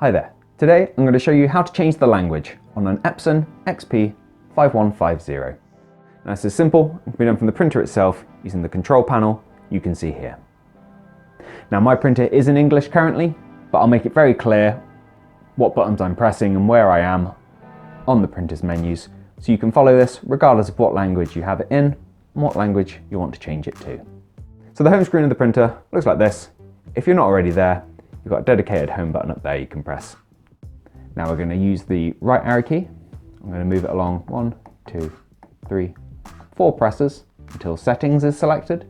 Hi there. Today I'm going to show you how to change the language on an Epson XP-5150. Now this is simple, it can be done from the printer itself using the control panel you can see here. Now my printer is in English currently, but I'll make it very clear what buttons I'm pressing and where I am on the printer's menus, so you can follow this regardless of what language you have it in and what language you want to change it to. So the home screen of the printer looks like this. If you're not already there, you've got a dedicated home button up there you can press. Now we're going to use the right arrow key. I'm going to move it along 1, 2, 3, 4 presses until settings is selected,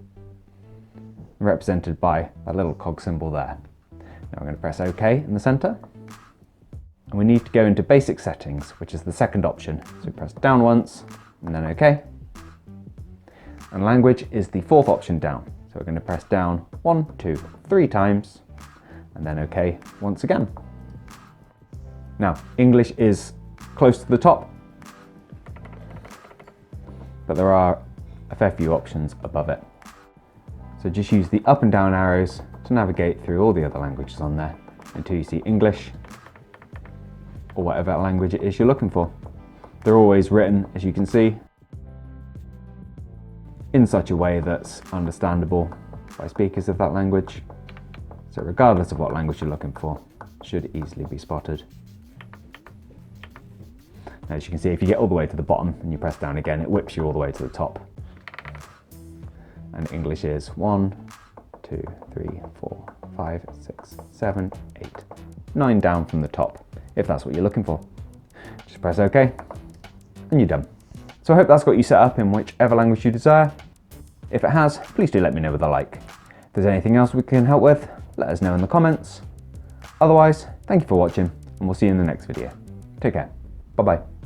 represented by that little cog symbol there. Now we're going to press OK in the center. And we need to go into basic settings, which is the second option. So press down once and then OK. And language is the fourth option down. So we're going to press down 1, 2, 3 times and then OK once again. Now, English is close to the top, but there are a fair few options above it. So just use the up and down arrows to navigate through all the other languages on there until you see English or whatever language it is you're looking for. They're always written, as you can see, in such a way that's understandable by speakers of that language. So regardless of what language you're looking for, it should easily be spotted. Now, as you can see, if you get all the way to the bottom and you press down again, it whips you all the way to the top. And English is 1, 2, 3, 4, 5, 6, 7, 8, 9 down from the top, if that's what you're looking for. Just press OK and you're done. So I hope that's got you set up in whichever language you desire. If it has, please do let me know with a like. If there's anything else we can help with, let us know in the comments. Otherwise, thank you for watching and we'll see you in the next video. Take care. Bye bye.